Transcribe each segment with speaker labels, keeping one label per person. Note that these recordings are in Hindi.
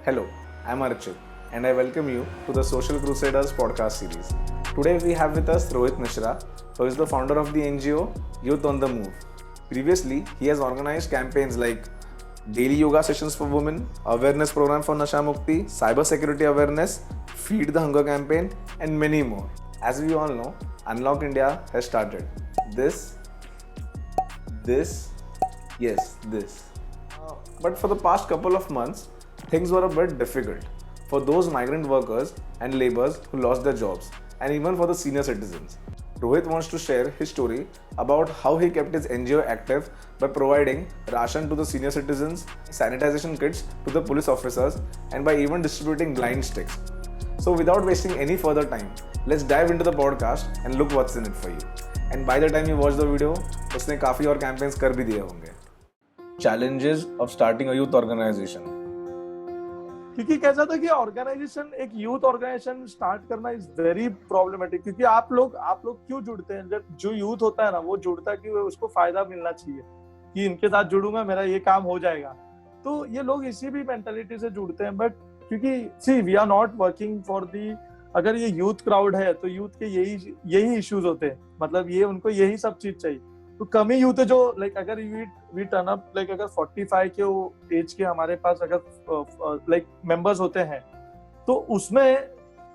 Speaker 1: Hello, I'm Archit and I welcome you to the Social Crusaders podcast series. Today we have with us Rohit Mishra, who is the founder of the NGO Youth on the Move. Previously, he has organized campaigns like daily yoga sessions for women, awareness program for Nasha Mukti, cyber security awareness, Feed the Hunger campaign, and many more. As we all know, Unlock India has started. This. But for the past couple of months, things were a bit difficult for those migrant workers and laborers who lost their jobs, and even for the senior citizens. Rohit wants to share his story about how he kept his NGO active by providing ration to the senior citizens, sanitization kits to the police officers, and by even distributing blind sticks. So without wasting any further time, let's dive into the podcast and look what's in it for you. And by the time you watch the video, उसने काफी और campaigns कर भी दिए होंगे. Challenges of starting a youth organization.
Speaker 2: क्योंकि कैसा था कि ऑर्गेनाइजेशन एक यूथ ऑर्गेनाइजेशन स्टार्ट करना इज वेरी प्रॉब्लमेटिक. क्योंकि आप लोग क्यों जुड़ते हैं? जब जो यूथ होता है ना, वो जुड़ता है कि उसको फायदा मिलना चाहिए कि इनके साथ जुड़ूंगा, मेरा ये काम हो जाएगा. तो ये लोग इसी भी मेंटालिटी से जुड़ते हैं. बट क्योंकि see we are not working for the, अगर ये यूथ क्राउड है तो यूथ के यही इश्यूज होते हैं. मतलब ये उनको यही सब चीज चाहिए. तो कम ही यूथ है जो लाइक अगर वी टर्न अप लाइक अगर 45 के एज के हमारे पास अगर लाइक मेंबर्स होते हैं, तो उसमें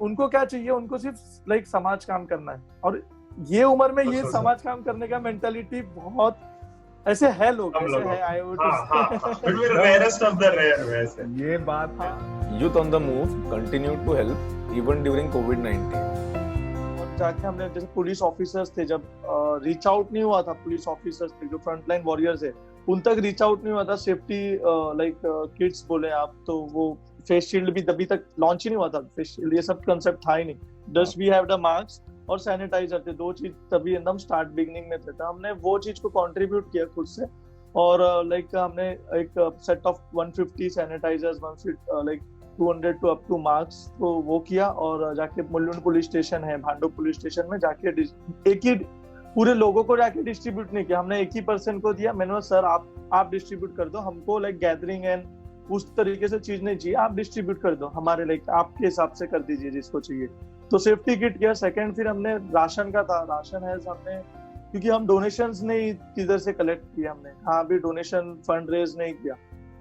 Speaker 2: उनको क्या चाहिए? उनको सिर्फ लाइक समाज काम करना है. और ये उम्र में ये समाज काम करने का मेंटालिटी बहुत ऐसे है. लोग ऐसे है. I would
Speaker 3: rarest of the rare. वैसे
Speaker 2: ये बात है.
Speaker 1: Youth on the Move continued to help even during COVID-19.
Speaker 2: जाके हमने जैसे पुलिस ऑफिसर्स थे, जब रीच आउट नहीं हुआ था, पुलिस ऑफिसर्स थे जो फ्रंटलाइन वॉरियर्स है, उन तक रीच आउट नहीं हुआ था. सेफ्टी लाइक किट्स बोले आप, तो वो फेस शील्ड भी अभी तक लॉन्च ही नहीं हुआ था. फेस शील्ड ये सब कंसेप्ट था ही नहीं. Just we have the mask और सैनिटाइजर थे, दो चीज तभी एकदम स्टार्ट बिगनिंग में थे. तो हमने वो चीज को कंट्रीब्यूट किया खुद से. और लाइक हमने एक set of 150 sanitisers, 200 to up to marks, तो वो किया. और जाके मुल्लुन पुलिस स्टेशन है, भांडो पुलिस स्टेशन में जाके एक ही पूरे लोगों को जाके डिस्ट्रीब्यूट नहीं किया. हमने एक ही पर्सन को दिया. मैंने सर आप डिस्ट्रीब्यूट कर दो, हमको लाइक गैदरिंग एंड उस तरीके से चीज नहीं चाहिए, आप डिस्ट्रीब्यूट कर दो, हमारे लाइक आपके हिसाब से कर दीजिए जिसको चाहिए. तो सेफ्टी किट किया. सेकंड फिर हमने राशन का था. राशन है हमने, क्योंकि हम डोनेशंस नहीं किधर से कलेक्ट किया, हमने कहाँ भी डोनेशन फंड रेज नहीं किया.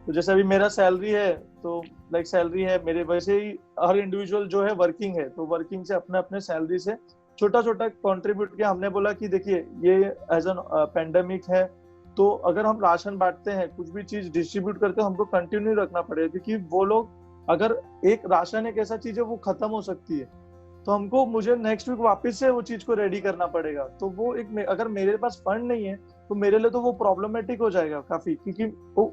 Speaker 2: तो जैसे अभी मेरा सैलरी है, तो लाइक सैलरी है मेरे, वैसे ही हर इंडिविजुअल जो है वर्किंग है, तो वर्किंग से अपने अपने सैलरी से छोटा छोटा कंट्रीब्यूट किया. हमने बोला कि देखिए ये एज एन पेंडेमिक है, तो अगर हम राशन बांटते हैं, कुछ भी चीज डिस्ट्रीब्यूट करते हैं, हमको कंटिन्यू रखना पड़ेगा. क्योंकि वो लोग, अगर एक राशन एक ऐसा चीज है वो खत्म हो सकती है, तो हमको मुझे नेक्स्ट वीक वापस से वो चीज को रेडी करना पड़ेगा. तो वो एक, अगर मेरे पास फंड नहीं है तो मेरे लिए तो वो प्रॉब्लमेटिक हो जाएगा काफी. क्योंकि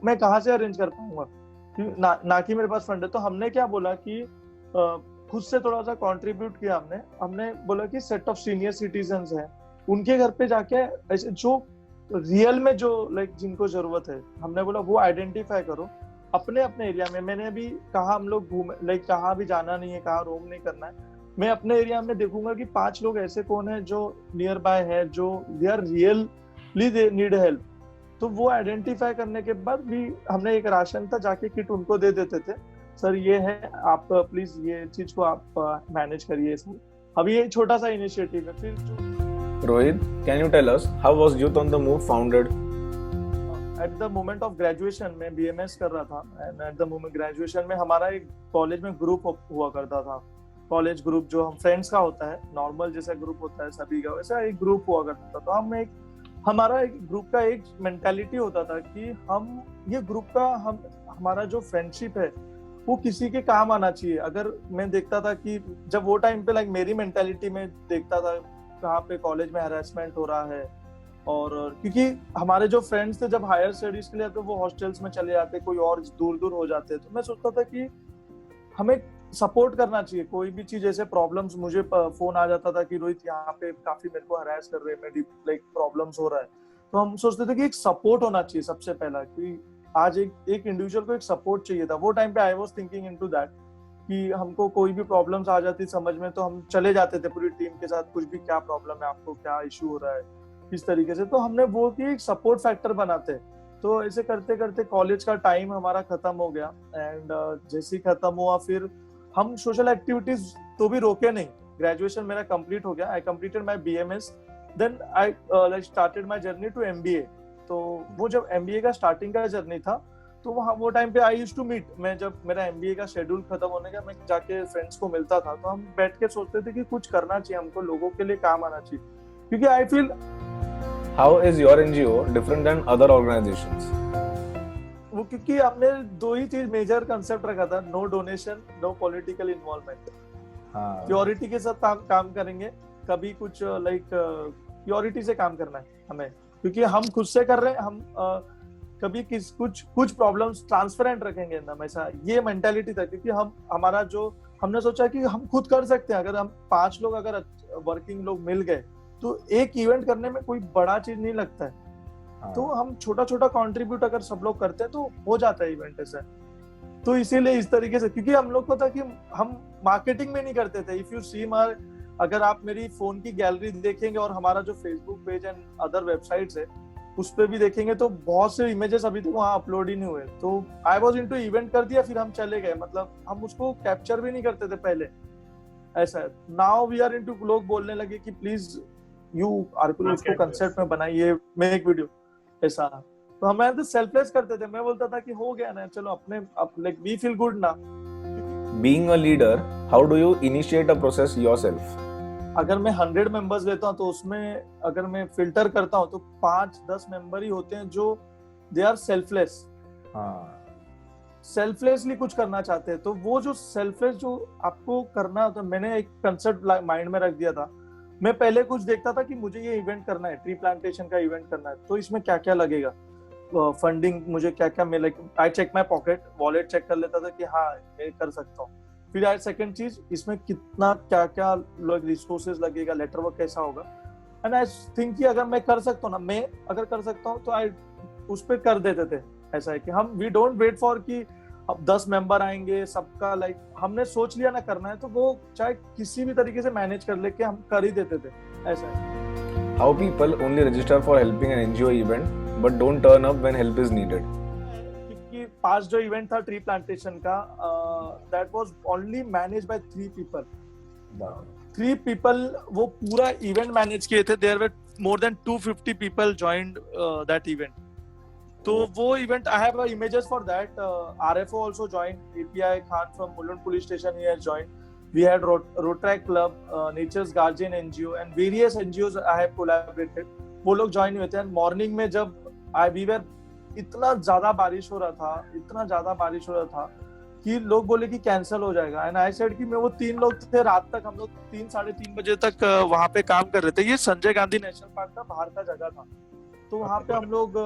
Speaker 2: मैं कहाँ से अरेंज कर पाऊंगा ना कि मेरे पास फंड है. तो हमने क्या बोला कि खुद से थोड़ा सा कंट्रीब्यूट किया. हमने बोला कि सेट ऑफ सीनियर सिटीजन्स हैं, उनके घर पे जाके ऐसे जो रियल में जो लाइक जिनको जरूरत है, हमने बोला वो आइडेंटिफाई करो अपने अपने एरिया में. मैंने अभी कहा हम लोग घूमे, लाइक कहाँ भी जाना नहीं है, कहाँ रोम नहीं करना है. मैं अपने एरिया में देखूंगा कि 5 लोग ऐसे कौन है जो नियर बाय है, जो they are really they need help. तो वो आइडेंटिफाई करने के बाद भी हमने एक राशन था, जाके किट उनको दे देते थे. सर ये है, आप प्लीज ये चीज को आप मैनेज करिए. अभी ये छोटा सा इनिशिएटिव है. फिर जो
Speaker 1: Rohit, can you tell us how was Youth on the Move founded?
Speaker 2: At the moment of graduation में BMS कर रहा था, and at the moment graduation में हमारा एक कॉलेज में ग्रुप हुआ करता था. कॉलेज ग्रुप जो हम फ्रेंड्स का होता है, नॉर्मल जैसा ग्रुप होता है सभी का, वैसा एक ग्रुप हुआ करता था. तो हमारा एक ग्रुप का एक मेंटालिटी होता था कि हम ये ग्रुप का हमारा जो फ्रेंडशिप है वो किसी के काम आना चाहिए. अगर मैं देखता था कि जब वो टाइम पे लाइक मेरी मेंटालिटी में देखता था कहाँ पे कॉलेज में हैरेसमेंट हो रहा है, और क्योंकि हमारे जो फ्रेंड्स थे जब हायर स्टडीज के लिए आते वो हॉस्टल्स में चले जाते, कोई और दूर हो जाते. तो मैं सोचता था कि हमें सपोर्ट करना चाहिए. कोई भी चीज ऐसे प्रॉब्लम्स, मुझे फोन आ जाता था कि रोहित यहाँ पे काफी मेरे को हरास कर रहे हैं, मेरी लाइक प्रॉब्लम्स हो रहा है. तो हम सोचते थे कि एक सपोर्ट होना चाहिए सबसे पहला, कि आज एक इंडिविजुअल को एक सपोर्ट चाहिए था. वो टाइम पे I was thinking into that कि हमको कोई भी प्रॉब्लम्स आ जाती समझ में, तो हम चले जाते थे पूरी टीम के साथ, कुछ भी क्या प्रॉब्लम है, आपको क्या इशू हो रहा है, किस तरीके से. तो हमने वो कि एक सपोर्ट फैक्टर बनाते हैं तो ऐसे करते करते कॉलेज का टाइम हमारा खत्म हो गया एंड जैसे ही खत्म हुआ फिर हम सोशल एक्टिविटीज तो भी रोके नहीं. ग्रेजुएशन मेरा कंप्लीट हो गया. I completed my BMS. Then I like started my journey to MBA. तो वो जब एमबीए का स्टार्टिंग का जर्नी था तो वहाँ वो टाइम पे आई यूज्ड टू मीट. मैं जब मेरा एमबीए का शेड्यूल खत्म होने का मैं जाके फ्रेंड्स को मिलता था तो हम बैठ के सोचते थे कि कुछ करना चाहिए हमको, लोगों के लिए काम आना चाहिए. क्योंकि I feel
Speaker 1: How is your NGO different than other organizations?
Speaker 2: वो क्योंकि हमने दो ही चीज मेजर कंसेप्ट रखा था. No donation, no political involvement. Purity के साथ काम करेंगे. कभी कुछ लाइक प्योरिटी से काम करना है हमें, क्योंकि हम खुद से कर रहे हैं. हम कभी कुछ प्रॉब्लम्स ट्रांसपेरेंट रखेंगे हमेशा. ये मेंटालिटी था क्योंकि हमारा जो हमने सोचा कि हम खुद कर सकते हैं. अगर हम 5 लोग अगर वर्किंग लोग मिल गए तो एक इवेंट करने में कोई बड़ा चीज नहीं लगता है. तो हम छोटा छोटा कंट्रीब्यूट अगर सब लोग करते हैं तो हो जाता है इवेंट ऐसे. तो इसीलिए इस तरीके से, क्योंकि हम लोग को था कि हम मार्केटिंग में नहीं करते थे. इफ यू सी माय, अगर आप मेरी फोन की गैलरी देखेंगे और हमारा जो Facebook page and other websites है उस पे भी देखेंगे तो बहुत से इमेजेस अभी तक वहाँ अपलोड ही नहीं हुए. तो आई वाज इनटू इवेंट कर दिया, फिर हम चले गए. मतलब हम उसको कैप्चर भी नहीं करते थे पहले. ऐसा है. नाउ वी आर इनटू, लोग बोलने लगे कि प्लीज यू आरकुल उसको कंसेप्ट में बनाइए, मेक वीडियो ऐसा. तो हम तो सेल्फलेस करते थे. मैं बोलता था कि हो गया ना, चलो अपने लाइक वी फील गुड ना.
Speaker 1: Being a leader, how do you initiate a process yourself?
Speaker 2: अगर मैं 100 मेंबर्स लेता हूँ तो उसमें अगर मैं फिल्टर करता हूँ तो 5-10 मेंबर ही होते हैं जो दे आर सेल्फलेस. सेल्फलेसली कुछ करना चाहते हैं. तो वो जो सेल्फलेस जो आपको करना होता है, मैंने एक कंसेप्ट माइंड में रख दिया था. मैं पहले कुछ देखता था कि मुझे ये इवेंट करना है, ट्री प्लांटेशन का इवेंट करना है, तो इसमें क्या क्या लगेगा, फंडिंग मुझे क्या क्या मिले. I check my pocket, wallet check कर लेता था कि हाँ मैं कर सकता हूँ. फिर आई सेकंड चीज, इसमें कितना क्या क्या रिसोर्सेज लगेगा, लेटर वर्क कैसा होगा. एंड आई थिंक कि अगर मैं कर सकता हूँ ना, मैं अगर कर सकता हूँ तो आई उस पर कर देते थे. ऐसा है कि हम वी डोंट वेट फॉर कि अब 10 मेंबर आएंगे सबका लाइक हमने सोच लिया ना करना है तो वो चाहे किसी भी तरीके से मैनेज कर लेके हम कर ही देते थे. ऐसा है.
Speaker 1: How people only register for helping an NGO event but don't turn up when help is needed?
Speaker 2: कि पास जो इवेंट था ट्री प्लांटेशन का, that was only manage by 3 people. 3 people वो पूरा इवेंट मैनेज किए थे. There were more than 250 people joined that event. तो वो event I have images for that. RFO also joined. API Khan from Mulund police station, he has joined. We had Rotaract Club, Nature's Guardian NGO and various NGOs I have collaborated. वो लोग ज्वाइन हुए थे. एंड मॉर्निंग में जब we were, इतना ज्यादा बारिश हो रहा था कि लोग बोले कि कैंसिल हो जाएगा. एंड आई सेड कि मैं वो 3 लोग थे, रात तक हम लोग 3-3:30 बजे तक वहां पे काम कर रहे थे. ये संजय गांधी नेशनल पार्क का बाहर का जगह था. तो वहां पे हम लोग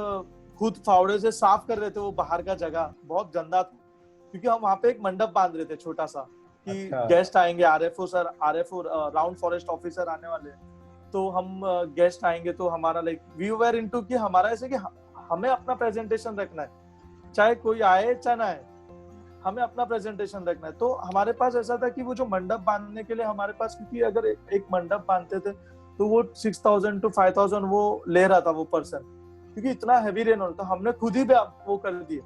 Speaker 2: खुद फावड़े से साफ कर रहे थे वो बाहर का जगह. बहुत गंदा था क्योंकि हम वहां पे एक मंडप बांध रहे थे छोटा सा कि गेस्ट आएंगे. RFO राउंड फॉरेस्ट ऑफिसर आने वाले हैं, तो हम गेस्ट आएंगे तो हमारा लाइक वी वर इनटू कि हमारा ऐसे कि हमें अपना प्रेजेंटेशन रखना है, चाहे कोई आए चाहे ना आए, हमें अपना प्रेजेंटेशन रखना है. तो हमारे पास ऐसा था कि वो जो मंडप बांधने के लिए हमारे पास, क्योंकि अगर एक मंडप बांधते थे तो वो 6,000 to 5,000 वो ले रहा था वो पर्सन, क्योंकि इतना हैवी रेन हो रहा था. हमने खुद ही वो कर दिए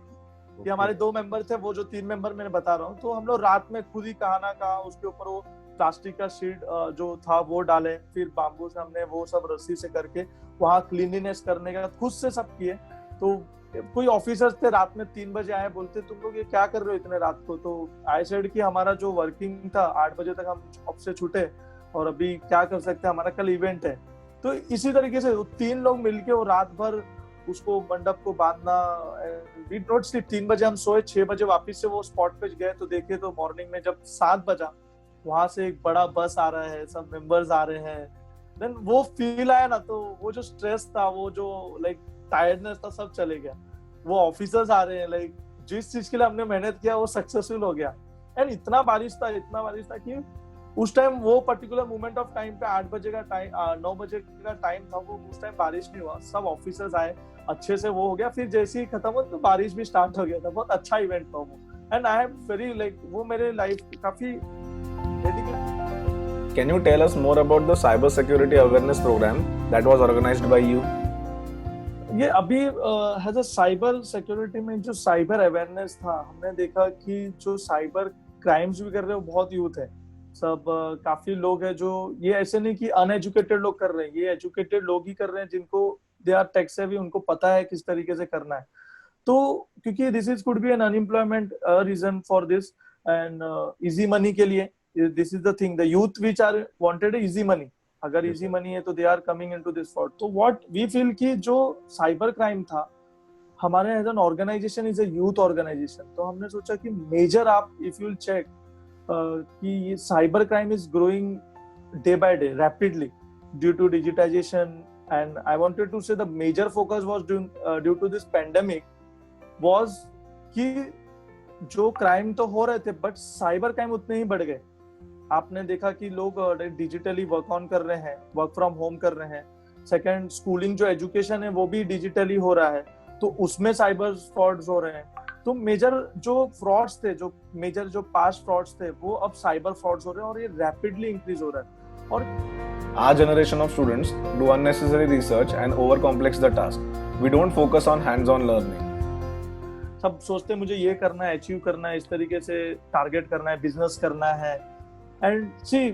Speaker 2: कि हमारे 2 मेंबर थे, वो जो 3 मेंबर मैंने बता रहा हूँ, तो हम लोग रात में खुद ही कहा ना कहा उसके ऊपर वो प्लास्टिक का शीट जो था वो डाले. फिर बाम्बू से हमने वो सब रस्सी से करके वहाँ क्लीनिनेस करने का खुद से सब किए. तो कोई ऑफिसर्स थे रात में 3 बजे आए, बोलते तुम लोग ये क्या कर रहे हो इतने रात को. तो आई सेड कि हमारा जो वर्किंग था 8 बजे तक हम जॉब से छूटे और अभी क्या कर सकते हैं, हमारा कल इवेंट है. तो इसी तरीके से 3 लोग मिलके वो रात भर उसको मंडप को बांधना. We not sleep. 3 बजे हम सोए, 6 बजे वापस से वो स्पॉट पे गए. तो देखे तो मॉर्निंग में जब 7 बजा वहां से एक बड़ा बस आ रहा है, सब मेंबर्स आ रहे हैं. देन वो फील आया ना, तो वो जो स्ट्रेस था, वो जो लाइक टायर्डनेस था, सब चले गया. वो ऑफिसर्स आ रहे हैं, लाइक जिस चीज के लिए हमने मेहनत किया वो सक्सेसफुल हो गया. एंड इतना बारिश था कि उस टाइम वो पर्टिकुलर मोमेंट ऑफ टाइम पे 8 बजे का टाइम 9 बजे का टाइम था, वो उस टाइम बारिश नहीं हुआ. सब ऑफिसर्स आए, अच्छे से वो हो गया. फिर जैसे ही खत्म हुआ तो बारिश भी स्टार्ट हो गया था. बहुत अच्छा इवेंट था वो. And I am very like वो मेरे लाइफ काफी dedicated.
Speaker 1: Can you tell us more about the cyber security awareness program that was organized by you?
Speaker 2: ये अभी हैज अ साइबर सिक्योरिटी में जो साइबर अवेयरनेस था, हमने देखा कि जो साइबर क्राइम्स भी कर रहे हैं वो बहुत यूथ है। सब काफी लोग हैं जो, ये ऐसे नहीं कि अनएजुकेटेड लोग कर रहे हैं, ये एजुकेटेड लोग ही कर रहे हैं जिनको दे आर टेक सेवी, उनको पता है किस तरीके से करना है। तो क्योंकि this is could be an unemployment reason for this and easy money के लिए, this is the thing, the youth which are wanted easy money. अगर इजी मनी है तो they are coming into this fraud. तो व्हाट वी फील कि जो साइबर क्राइम था हमारे as an organisation is a youth organisation, तो हमने सोचा कि मेजर आप इफ यू विल चेक कि cyber crime is growing day by day rapidly due to digitisation, and I wanted to say the major focus was due to this pandemic was कि जो क्राइम तो हो रहे थे बट साइबर क्राइम उतने ही बढ़ गए। आपने देखा कि लोग डिजिटली वर्क ऑन कर रहे हैं, वर्क फ्रॉम होम कर रहे हैं। सेकंड, स्कूलिंग जो एजुकेशन है वो भी डिजिटली हो रहा है, तो उसमें साइबर फ्रॉड्स हो रहे हैं। तो मेजर जो फ्रॉड्स थे, जो मेजर जो पास्ट फ्रॉड्स थे, वो अब साइबर फ्रॉड्स हो रहे हैं और ये रैपिडली इंक्रीज हो रहा है। और
Speaker 1: Our generation of students do unnecessary research and overcomplex the task. We don't focus on hands-on learning.
Speaker 2: सब सोचते हैं मुझे ये करना है, अचीव करना है, इस तरीके से टारगेट करना है, बिजनेस करना है। And see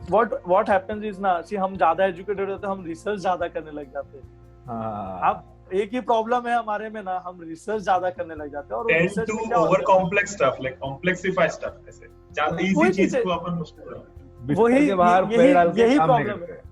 Speaker 2: what happens is ना, सी हम ज्यादा एजुकेटेड होते हैं, हम रिसर्च ज्यादा करने लग जाते हैं। अब एक ही प्रॉब्लम है हमारे में ना, हम रिसर्च ज्यादा करने लग जाते हैं और
Speaker 3: tend to over complex stuff, like complexify stuff ऐसे ज्यादा इजी चीज को अपन मुश्किल,
Speaker 2: वही
Speaker 4: के बाहर पैर डाल के
Speaker 2: यही
Speaker 4: काम नहीं
Speaker 2: प्रॉब्लम
Speaker 4: करते।
Speaker 2: है।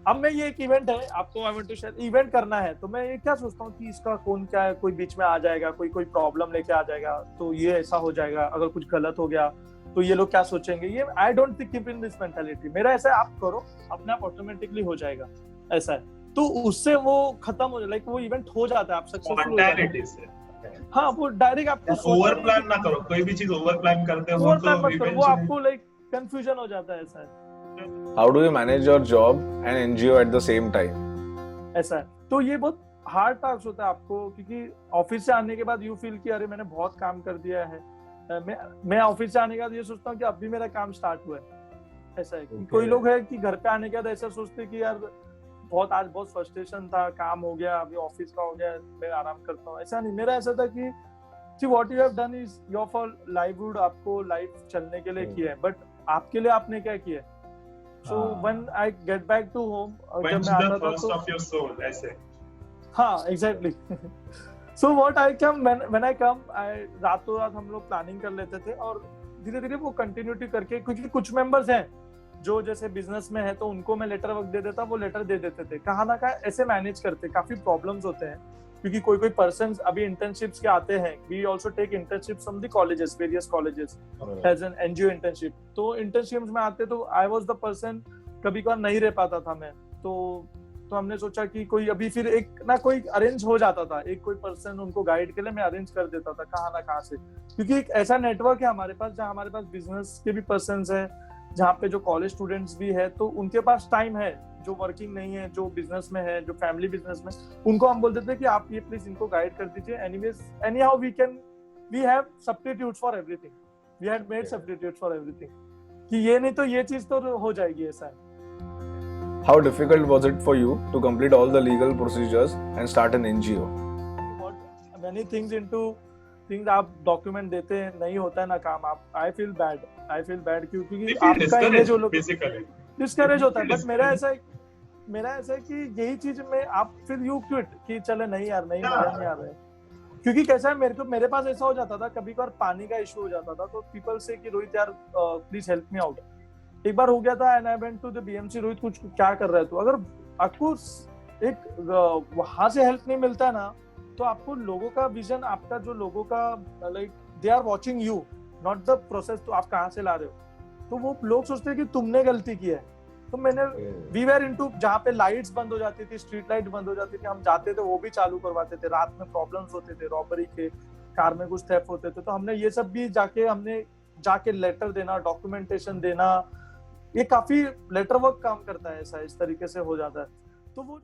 Speaker 2: अब मैं ये एक इवेंट है, आपको I want to share, event करना है तो मैं ये क्या सोचता हूँ कि इसका कौन क्या है, कोई बीच में आ जाएगा, कोई प्रॉब्लम लेके आ जाएगा तो ये ऐसा हो जाएगा, अगर कुछ गलत हो गया तो ये लोग क्या सोचेंगे। ये I don't think keep in this mentality. मेरा ऐसा है, आप करो, अपने आप ऑटोमेटिकली हो जाएगा, ऐसा है। तो उससे वो खत्म हो जाए, लाइक वो इवेंट हो जाता है, आप सक्सेसफुल हो जाते
Speaker 3: mentality से
Speaker 2: हैं। हाँ, वो डायरेक्ट आपको
Speaker 3: ओवर प्लान ना करो, कोई भी चीज ओवर प्लान करते हो
Speaker 2: ओवर
Speaker 3: तो
Speaker 2: प्लान मत करो, वो
Speaker 3: eventually
Speaker 2: आपको लाइक कंफ्यूजन हो जाता है, ऐसा है।
Speaker 1: How do you manage your job and NGO at the same time?
Speaker 2: ऐसा है, तो ये बहुत हार्ड टास्क होता है आपको, क्योंकि ऑफिस से आने के बाद यू फील कि अरे मैंने बहुत काम कर दिया है। मैं ऑफिस से आने के बाद ये सोचता हूँ कि अब भी मेरा काम स्टार्ट हुआ है, ऐसा है। कोई लोग है कि घर पे आने के बाद ऐसा सोचते कि यार आज बहुत फ्रस्ट्रेशन था, काम हो गया, अभी ऑफिस का हो गया, मैं आराम करता हूँ। ऐसा नहीं, मेरा ऐसा था कि what you have done is your for livelihood, आपको लाइफ चलने के लिए किया है, बट आपके लिए आपने क्या किया है। So when I get back to home, जब मैं आता था तो
Speaker 3: of your soul ऐसे,
Speaker 2: हाँ exactly. So what I come when I come, रातों रात हम लोग प्लानिंग कर लेते थे और धीरे धीरे वो कंटिन्यूटी करके, क्योंकि कुछ मेंबर्स हैं जो जैसे बिजनेस में है तो उनको मैं लेटर वर्क दे देता, वो लेटर दे देते थे, कहाँ ना कहाँ ऐसे मैनेज करते। काफी प्रॉब्लम्स होते हैं क्योंकि कोई पर्सन अभी इंटर्नशिप्स के आते हैं, we also take internship from the colleges, various colleges as an NGO internship. तो इंटर्नशिप्स में आते तो आई वाज द पर्सन, कभी कभार नहीं रह पाता था मैं, तो हमने सोचा कि कोई अभी फिर एक ना कोई अरेंज हो जाता था, एक कोई पर्सन उनको गाइड के लिए मैं अरेंज कर देता था कहाँ ना कहाँ से, क्योंकि एक ऐसा नेटवर्क है हमारे पास जहाँ हमारे पास बिजनेस के भी पर्सन है, जहाँ पे जो कॉलेज स्टूडेंट्स भी है, तो उनके पास टाइम है, जो वर्किंग नहीं है, जो बिजनेस में है, जो फैमिली बिजनेस में, उनको हम बोल देते हैं कि आप ये प्लीज इनको गाइड कर दीजिए। Anyways anyhow we have substitutes for everything, we had made substitutes for everything, कि ये नहीं तो ये चीज तो हो जाएगी, ऐसा है।
Speaker 1: How difficult was it for you to complete all the legal procedures and start an NGO?
Speaker 2: Many things into things आप डॉक्यूमेंट देते हैं, नहीं होता है ना काम, आप आई फील बैड क्योंकि आपका इमेज वो लोग डिस्करेज होता है। बट मेरा ऐसा है कि यही चीज में आप फिर यू क्विट कि चले नहीं यार, नहीं आ रहे, क्योंकि कैसा है, मेरे पास ऐसा हो जाता था, कभी कभार पानी का इशू हो जाता था तो पीपल से कि रोहित यार प्लीज हेल्प मी आउट। एक बार हो गया था and I went to the BMC, Rohit कुछ क्या कर रहा है तो, अगर आपको एक वहां से हेल्प नहीं मिलता है ना, तो आपको लोगों का विजन, आपका जो लोगों का like they are watching you, not the process, तो आप कहाँ से ला रहे हो, तो वो लोग सोचते हैं कि तुमने गलती की है। तो मैंने वी वेर इनटू, जहाँ पे लाइट्स बंद हो जाती थी, स्ट्रीट लाइट बंद हो जाती थी, हम जाते थे वो भी चालू करवाते थे, रात में प्रॉब्लम्स होते थे, रॉबरी के, कार में कुछ थेफ्ट होते थे, तो हमने ये सब भी जाके लेटर देना, डॉक्यूमेंटेशन देना, ये काफी लेटर वर्क काम करता है, ऐसा इस तरीके से हो जाता है। तो वो